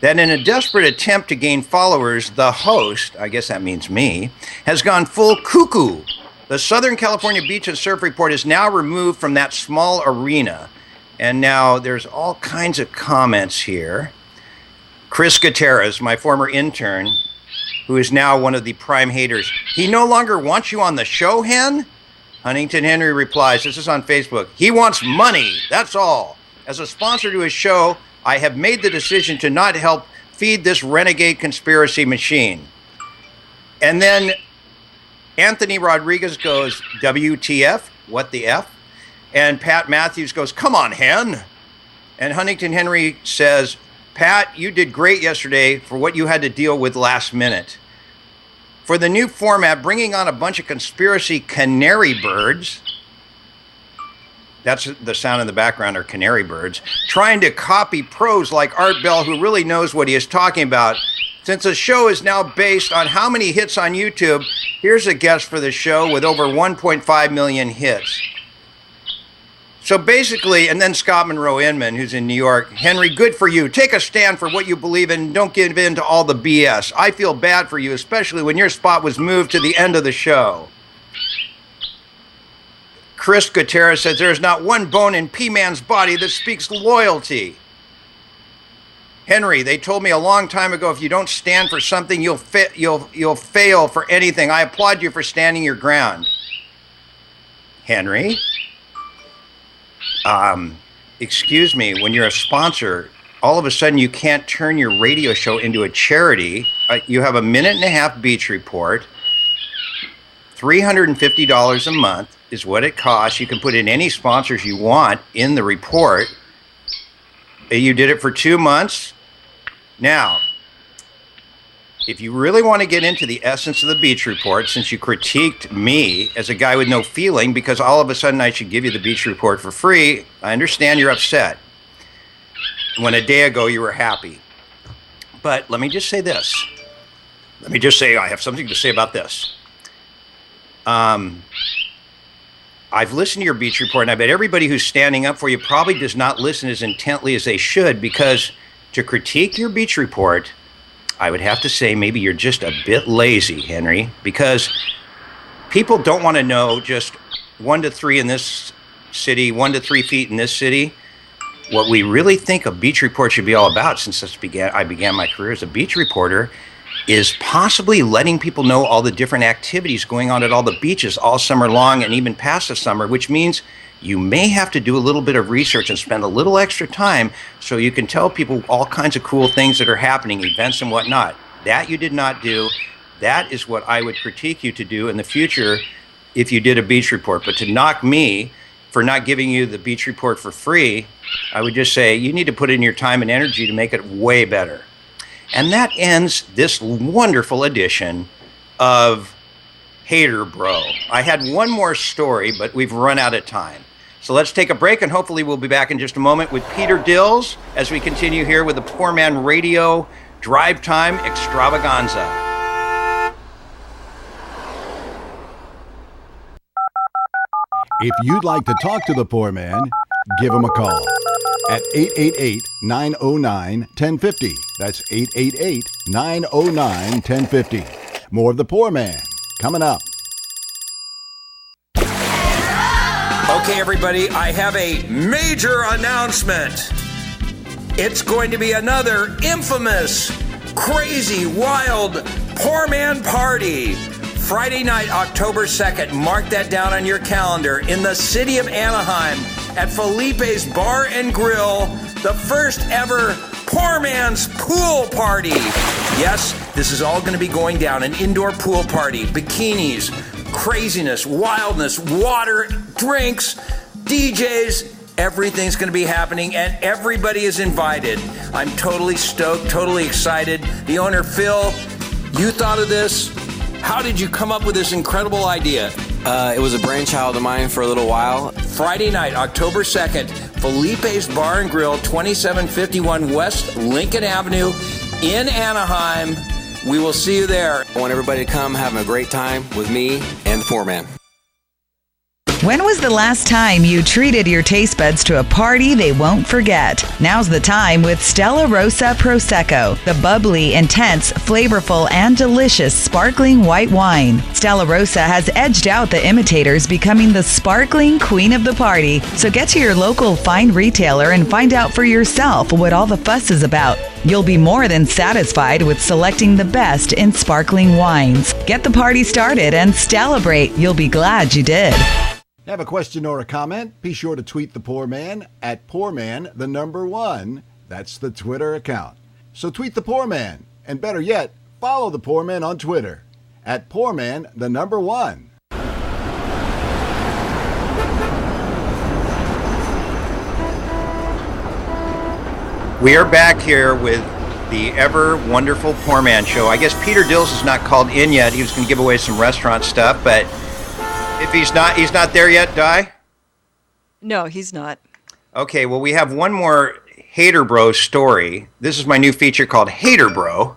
that in a desperate attempt to gain followers, the host, I guess that means me, has gone full cuckoo. The Southern California Beach and Surf Report is now removed from that small arena. And now there's all kinds of comments here. Chris Gutierrez, my former intern, who is now one of the prime haters. He no longer wants you on the show, Hen? Huntington Henry replies, this is on Facebook, he wants money, that's all. As a sponsor to his show, I have made the decision to not help feed this renegade conspiracy machine. And then Anthony Rodriguez goes, WTF? What the F? And Pat Matthews goes, come on, Hen. And Huntington Henry says, Pat, you did great yesterday for what you had to deal with last minute. for the new format, bringing on a bunch of conspiracy canary birds. That's the sound in the background are canary birds, trying to copy pros like Art Bell, who really knows what he is talking about. Since the show is now based on how many hits on YouTube, here's a guest for the show with over 1.5 million hits. So basically, and then Scott Monroe Inman, who's in New York. Henry, good for you. Take a stand for what you believe in. Don't give in to all the BS. I feel bad for you, especially when your spot was moved to the end of the show. Chris Gutierrez says, there's not one bone in P-Man's body that speaks loyalty. Henry, they told me a long time ago, if you don't stand for something, you'll fail for anything. I applaud you for standing your ground. Henry? Excuse me, when you're a sponsor, all of a sudden you can't turn your radio show into a charity. You have a 1.5-minute beach report. $350 a month is what it costs. You can put in any sponsors you want in the report. You did it for 2 months. Now, if you really want to get into the essence of the beach report, since you critiqued me as a guy with no feeling because all of a sudden I should give you the beach report for free, I understand you're upset. When a day ago you were happy. But let me just say this. Let me just say I have something to say about this. I've listened to your beach report, and I bet everybody who's standing up for you probably does not listen as intently as they should, because to critique your beach report, I would have to say maybe you're just a bit lazy, Henry, because people don't want to know just 1 to 3 in this city, 1 to 3 feet in this city. What we really think a beach report should be all about, since I began my career as a beach reporter, is possibly letting people know all the different activities going on at all the beaches all summer long and even past the summer, which means you may have to do a little bit of research and spend a little extra time so you can tell people all kinds of cool things that are happening, events and whatnot. That you did not do. That is what I would critique you to do in the future if you did a beach report. But to knock me for not giving you the beach report for free, I would just say you need to put in your time and energy to make it way better. And that ends this wonderful edition of Hater Bro. I had one more story, but we've run out of time. So let's take a break, and hopefully we'll be back in just a moment with Peter Dills as we continue here with the Poor Man Radio Drive Time Extravaganza.
If you'd like to talk to the Poor Man, give him a call at 888-909-1050. That's 888-909-1050. More of the Poor Man coming up.
Okay, everybody, I have a major announcement. It's going to be another infamous, crazy, wild Poor Man party. Friday night, October 2nd. Mark that down on your calendar. In the city of Anaheim at Felipe's Bar and Grill, the first ever Poor Man's Pool Party. Yes, this is all going to be going down. An indoor pool party, bikinis, craziness, wildness, water, drinks, DJs, everything's going to be happening, and everybody is invited. I'm totally stoked, totally excited. The owner, Phil, you thought of this? How did you come up with this incredible idea?
It was a brainchild of mine for a little while.
Friday night, October 2nd, Felipe's Bar and Grill, 2751 West Lincoln Avenue in Anaheim. We will see you there.
I want everybody to come having a great time with me and the Poor Man.
When was the last time you treated your taste buds to a party they won't forget? Now's the time with Stella Rosa Prosecco, the bubbly, intense, flavorful, and delicious sparkling white wine. Stella Rosa has edged out the imitators, becoming the sparkling queen of the party. So get to your local fine retailer and find out for yourself what all the fuss is about. You'll be more than satisfied with selecting the best in sparkling wines. Get the party started and celebrate. You'll be glad you did.
Have a question or a comment? Be sure to tweet the Poor Man at PoorMan1. That's the Twitter account. So tweet the Poor Man, and better yet, follow the Poor Man on Twitter at PoorMan1.
We are back here with the ever wonderful Poorman Show. I guess Peter Dills is not called in yet. He was going to give away some restaurant stuff, but if he's not there yet, Di?
No, he's not.
Okay, well, we have one more Hater Bro story. This is my new feature called Hater Bro.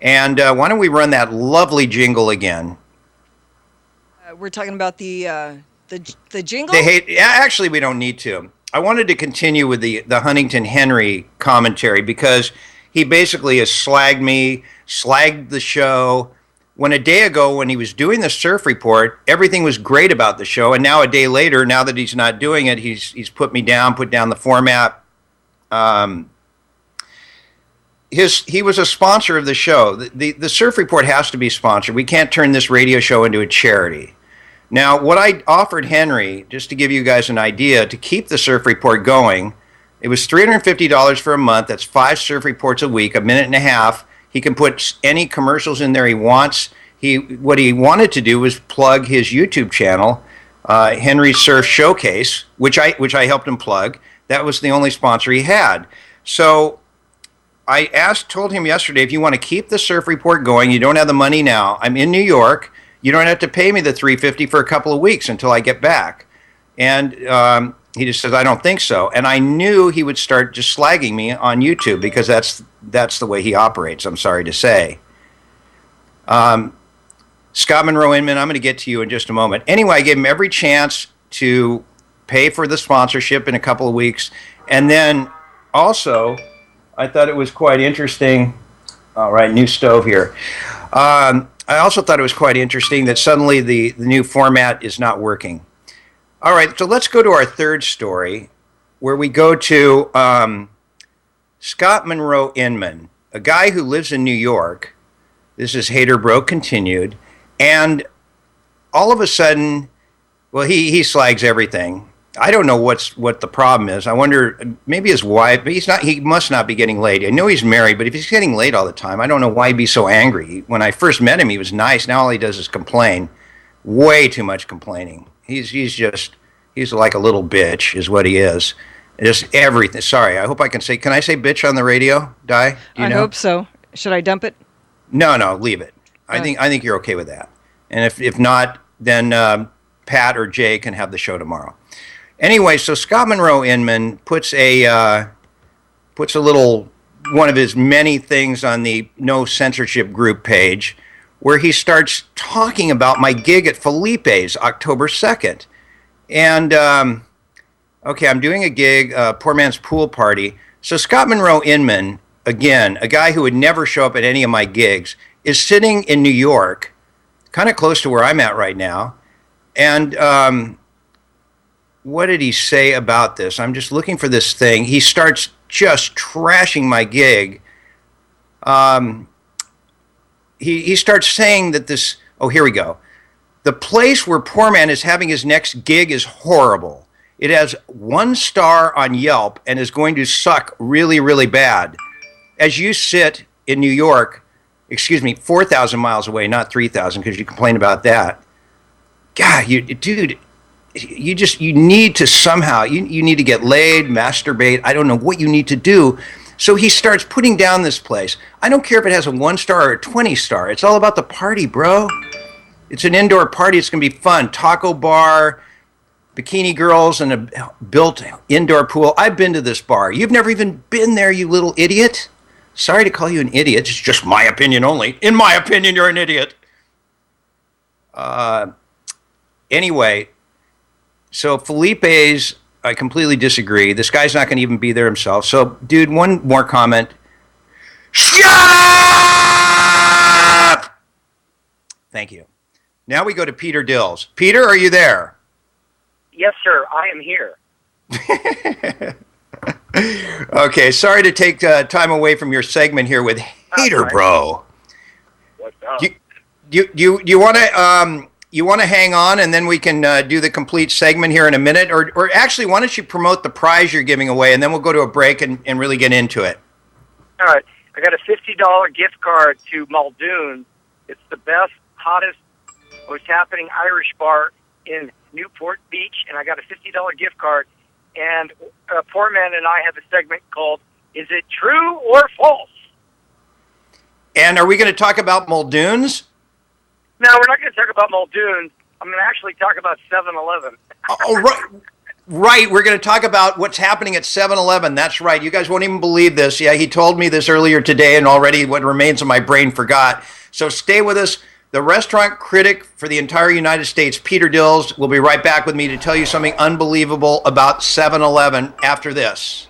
And why don't we run that lovely jingle again?
We're talking about the jingle?
Actually, we don't need to. I wanted to continue with the Huntington Henry commentary because he basically has slagged me, slagged the show. When a day ago, when he was doing the surf report, everything was great about the show. And now a day later, now that he's not doing it, he's put me down, put down the format. He was a sponsor of the show. The surf report has to be sponsored. We can't turn this radio show into a charity. Now, what I offered Henry, just to give you guys an idea, to keep the surf report going, it was $350 for a month. That's 5 surf reports a week, a minute and a half. He can put any commercials in there he wants. What he wanted to do was plug his YouTube channel, Henry Surf Showcase, which I helped him plug. That was the only sponsor he had. So I told him yesterday, if you want to keep the surf report going, you don't have the money now. I'm in New York. You don't have to pay me the $350 for a couple of weeks until I get back. And he just says, I don't think so. And I knew he would start just slagging me on YouTube because that's the way he operates, I'm sorry to say. Scott Monroe Inman, I'm going to get to you in just a moment. Anyway, I gave him every chance to pay for the sponsorship in a couple of weeks. And then also, I thought it was quite interesting. All right, new stove here. I also thought it was quite interesting that suddenly the new format is not working. All right, so let's go to our third story, where we go to Scott Monroe Inman, a guy who lives in New York. This is Hater Bro continued. And all of a sudden, well, he slags everything. I don't know what the problem is. I wonder, maybe his wife, but he must not be getting laid. I know he's married, but if he's getting laid all the time, I don't know why he'd be so angry. When I first met him, he was nice. Now all he does is complain. Way too much complaining. He's like a little bitch is what he is. Just everything. Sorry, I hope I can say bitch on the radio, Di?
I hope so. Should I dump it?
No, leave it. I think you're okay with that. And if not, then Pat or Jay can have the show tomorrow. Anyway, so Scott Monroe Inman puts a little one of his many things on the No Censorship Group page where he starts talking about my gig at Felipe's October 2nd. And, okay, I'm doing a gig, Poor Man's Pool Party. So Scott Monroe Inman, again, a guy who would never show up at any of my gigs, is sitting in New York, kind of close to where I'm at right now. And what did he say about this? I'm just looking for this thing. He starts just trashing my gig. He starts saying that this... Oh, here we go. The place where Poor Man is having his next gig is horrible. It has 1 star on Yelp and is going to suck really, really bad. As you sit in New York, 4,000 miles away, not 3,000, because you complained about that. God, dude... You need to somehow, you need to get laid, masturbate. I don't know what you need to do. So he starts putting down this place. I don't care if it has a 1 star or a 20 star. It's all about the party, bro. It's an indoor party. It's going to be fun. Taco bar, bikini girls, and a built indoor pool. I've been to this bar. You've never even been there, you little idiot. Sorry to call you an idiot. It's just my opinion only. In my opinion, you're an idiot. Anyway... So Felipe's, I completely disagree. This guy's not going to even be there himself. So, dude, one more comment. Shut up! Thank you. Now we go to Peter Dills. Peter, are you there?
Yes, sir. I am here.
Okay, sorry to take time away from your segment here with Hater Bro.
What's up?
You want to... You want to hang on, and then we can do the complete segment here in a minute? Or actually, why don't you promote the prize you're giving away, and then we'll go to a break and really get into it.
All right. I got a $50 gift card to Muldoon. It's the best, hottest, most happening Irish bar in Newport Beach, and I got a $50 gift card. And Poor Man and I have a segment called Is It True or False?
And are we going to talk about Muldoon's?
No, we're not going to talk about Muldoon's. I'm going to actually talk about 7-Eleven.
Oh, right. Right. We're going to talk about what's happening at 7-Eleven. That's right. You guys won't even believe this. Yeah, he told me this earlier today, and already what remains of my brain forgot. So stay with us. The restaurant critic for the entire United States, Peter Dills, will be right back with me to tell you something unbelievable about 7-Eleven after this.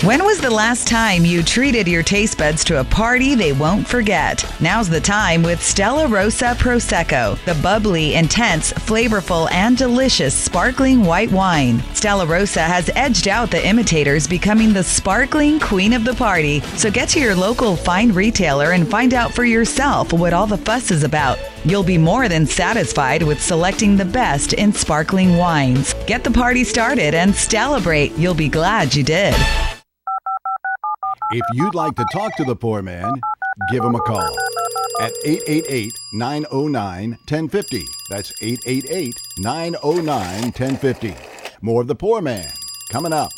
When was the last time you treated your taste buds to a party they won't forget? Now's the time with Stella Rosa Prosecco, the bubbly, intense, flavorful, and delicious sparkling white wine. Stella Rosa has edged out the imitators, becoming the sparkling queen of the party. So get to your local fine retailer and find out for yourself what all the fuss is about. You'll be more than satisfied with selecting the best in sparkling wines. Get the party started and celebrate. You'll be glad you did.
If you'd like to talk to the poor man, give him a call at 888-909-1050. That's 888-909-1050. More of the poor man coming up.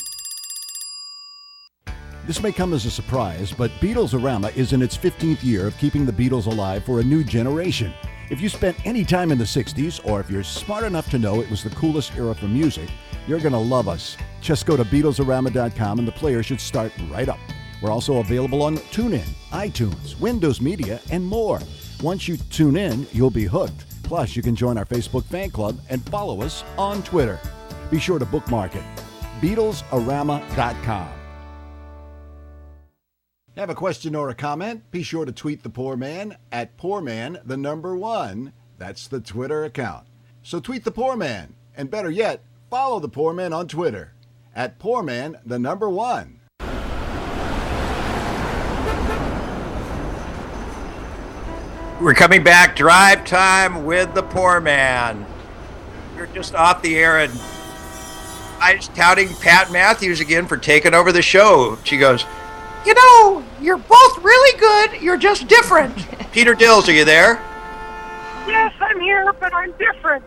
This may come as a surprise, but Beatles-orama is in its 15th year of keeping the Beatles alive for a new generation. If you spent any time in the 60s, or if you're smart enough to know it was the coolest era for music, you're going to love us. Just go to BeatlesOrama.com and the player should start right up. We're also available on TuneIn, iTunes, Windows Media, and more. Once you tune in, you'll be hooked. Plus, you can join our Facebook fan club and follow us on Twitter. Be sure to bookmark it. BeatlesOrama.com. Have a question or a comment? Be sure to tweet the Poor Man at PoorMan1. That's the Twitter account. So tweet the Poor Man, and better yet, follow the Poor Man on Twitter at PoorMan1.
We're coming back, drive time with the poor man. We're just off the air, and I was touting Pat Matthews again for taking over the show. She goes, "You know, you're both really good. You're just different." Peter Dills, are you there?
Yes, I'm here, but I'm different.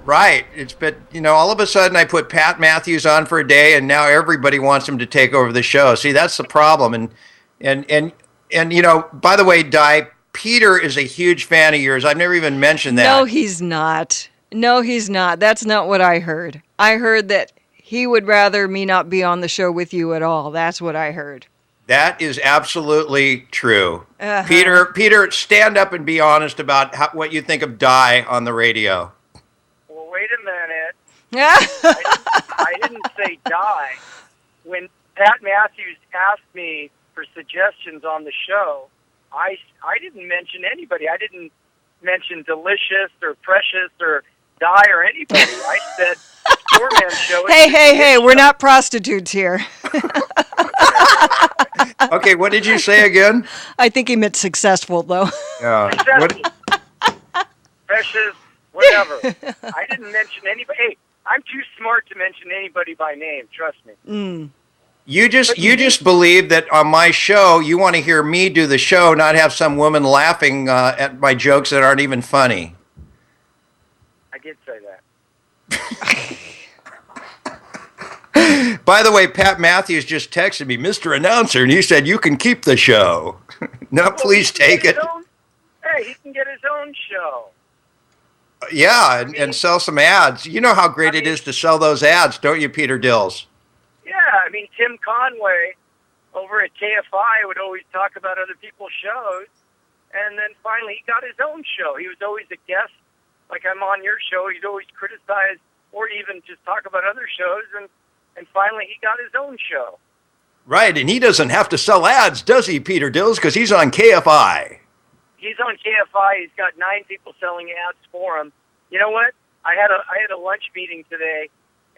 Right. It's been, all of a sudden I put Pat Matthews on for a day, and now everybody wants him to take over the show. See, that's the problem. And by the way, Di, Peter is a huge fan of yours. I've never even mentioned that.
No, he's not. That's not what I heard. I heard that he would rather me not be on the show with you at all. That's what I heard.
That is absolutely true.
Uh-huh.
Peter, stand up and be honest about what you think of Di on the radio.
Well, wait a minute. I didn't say die. When Pat Matthews asked me for suggestions on the show, I didn't mention anybody. I didn't mention Delicious or Precious or Di or anybody. I said Poor Man Show.
Hey, we're not prostitutes here.
Okay, what did you say again?
I think he meant successful, though.
Yeah.
Precious, whatever. I didn't mention anybody. Hey, I'm too smart to mention anybody by name. Trust me.
You just believe that on my show, you want to hear me do the show, not have some woman laughing at my jokes that aren't even funny.
I did say that.
By the way, Pat Matthews just texted me, Mr. Announcer, and he said, you can keep the show. No, please take it.
Hey, he can get his own show.
Yeah, and sell some ads. You know how great it is to sell those ads, don't you, Peter Dills?
Yeah, Tim Conway over at KFI would always talk about other people's shows, and then finally he got his own show. He was always a guest, like I'm on your show. He'd always criticize or even just talk about other shows, and finally he got his own show.
Right, and he doesn't have to sell ads, does he, Peter Dills? Because he's on KFI.
He's on KFI. He's got 9 people selling ads for him. You know what? I had a lunch meeting today,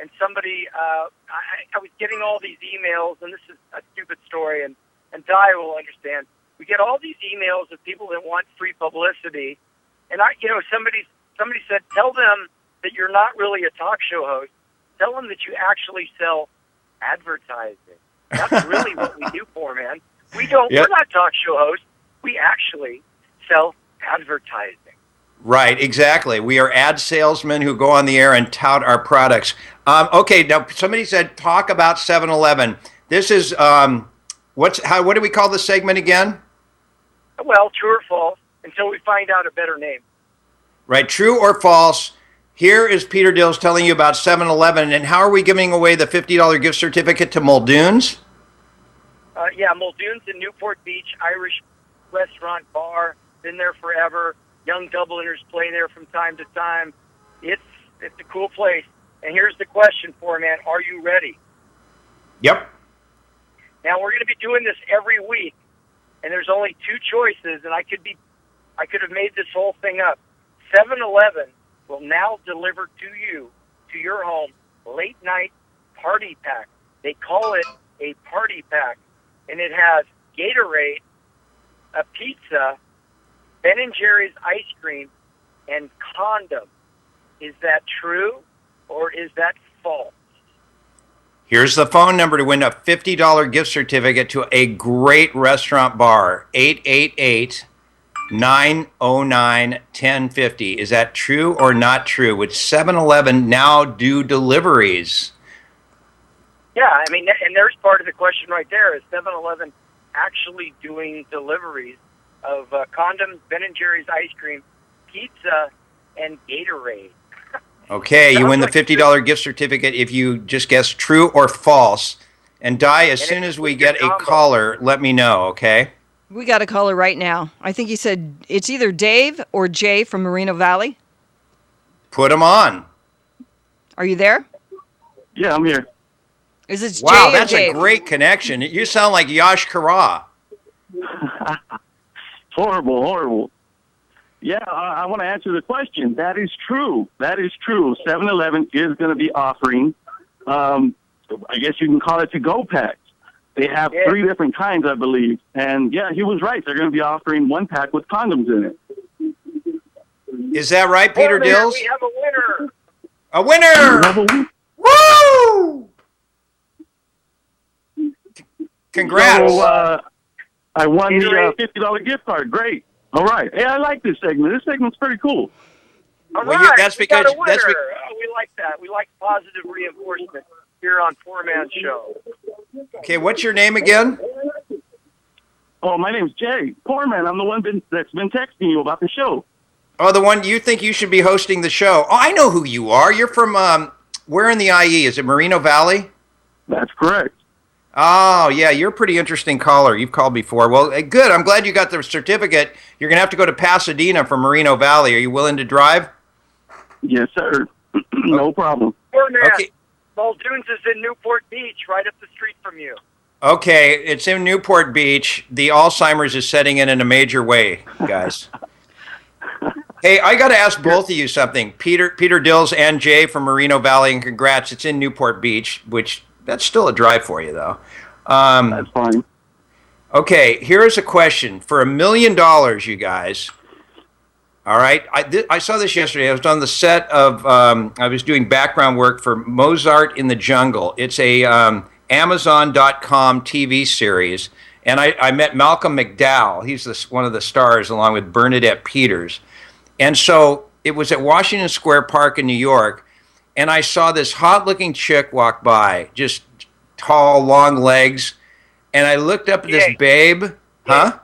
and somebody, I was getting all these emails, and this is a stupid story, and Di will understand. We get all these emails of people that want free publicity, and somebody said, tell them that you're not really a talk show host. Tell them that you actually sell advertising. That's really what we do, Poor Man. We're not talk show hosts. We actually sell advertising.
Right, exactly. We are ad salesmen who go on the air and tout our products. Okay, now somebody said talk about 7-Eleven. This is what do we call this segment again?
Well, true or false, until we find out a better name.
Right, true or false. Here is Peter Dills telling you about 7-Eleven, and how are we giving away the $50 gift certificate to Muldoon's?
Yeah, Muldoon's in Newport Beach, Irish restaurant, bar, been there forever. Young Dubliners play there from time to time. It's a cool place. And here's the question for you, man. Are you ready?
Yep.
Now, we're going to be doing this every week, and there's only two choices, and I could have made this whole thing up. 7-Eleven will now deliver to you, to your home, late night party pack. They call it a party pack, and it has Gatorade, a pizza, Ben & Jerry's ice cream, and condom. Is that true or is that false?
Here's the phone number to win a $50 gift certificate to a great restaurant bar, 888-909-1050. Is that true or not true? Would 7-Eleven now do deliveries?
Yeah, I mean, and there's part of the question right there. Is 7-Eleven actually doing deliveries of condoms, Ben & Jerry's ice cream, pizza, and Gatorade?
Okay, you win the $50 gift certificate if you just guess true or false. And Di, as soon as we get a caller, let me know, okay?
We got a caller right now. I think he said it's either Dave or Jay from Moreno Valley.
Put him on.
Are you there?
Yeah, I'm here.
Is it Jay
Wow,
or
that's
Dave?
a great connection. You sound like Yash Kara.
Horrible. Yeah, I want to answer the question. That is true. 7-Eleven is going to be offering, I guess you can call it to-go packs. They have 3 different kinds, I believe. And, yeah, he was right. They're going to be offering 1 pack with condoms in it.
Is that right, Peter Dills?
We have a winner.
A winner! Woo! Congrats.
So, I won the $50 gift card. Great. All right. Hey, I like this segment. This segment's pretty cool.
All
Well,
right,
that's
we
because-
got a winner.
that's be-
We like that. We like positive reinforcement here on Poorman Show.
Okay, what's your name again?
Oh, my name's Jay Poorman. I'm the one that's been texting you about the show.
Oh, the one you think you should be hosting the show. Oh, I know who you are. You're from, where in the IE? Is it Moreno Valley?
That's correct.
Oh, yeah, you're a pretty interesting caller. You've called before. Well, good. I'm glad you got the certificate. You're going to have to go to Pasadena from Moreno Valley. Are you willing to drive?
Yes, sir. No problem.
Poorman,
Okay.
Muldoon's is in Newport Beach, right up the street from you.
Okay, it's in Newport Beach. The Alzheimer's is setting in a major way, guys. Hey, I got to ask both of you something. Peter Dills and Jay from Moreno Valley, and congrats. It's in Newport Beach, which that's still a drive for you, though.
That's fine.
Okay, here's a question. For $1 million, you guys, all right, I saw this yesterday. I was on the set of, I was doing background work for Mozart in the Jungle. It's a Amazon.com TV series, and I met Malcolm McDowell. He's one of the stars, along with Bernadette Peters. And so it was at Washington Square Park in New York, and I saw this hot-looking chick walk by, just tall, long legs, and I looked up at this babe. Huh?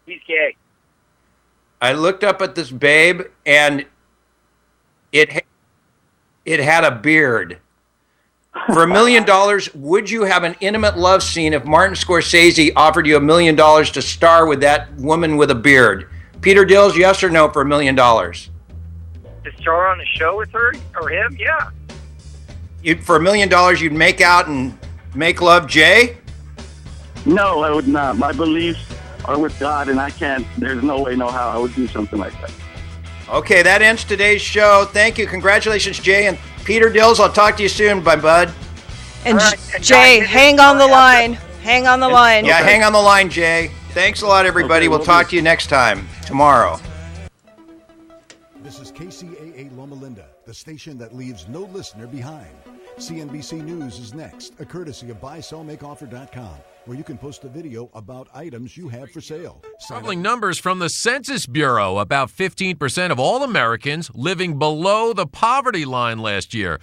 He's gay.
I looked up at this babe, and it had a beard. For $1 million, would you have an intimate love scene if Martin Scorsese offered you $1 million to star with that woman with a beard? Peter Dills, yes or no for $1 million?
To star on the show with her or him? Yeah.
For $1 million, you'd make out and make love, Jay?
No, I would not. My beliefs are with God, and I can't. There's no way, no how I would do something like that.
Okay, that ends today's show. Thank you. Congratulations, Jay. And Peter Dills, I'll talk to you soon, my bud.
And Jay, hang on the line. Hang on the line.
Yeah, hang on the line, Jay. Thanks a lot, everybody. We'll talk to you next time, tomorrow.
This is KCAA Loma Linda, the station that leaves no listener behind. CNBC News is next, a courtesy of buysellmakeoffer.com, where you can post a video about items you have for sale.
Troubling numbers from the Census Bureau. About 15% of all Americans living below the poverty line last year.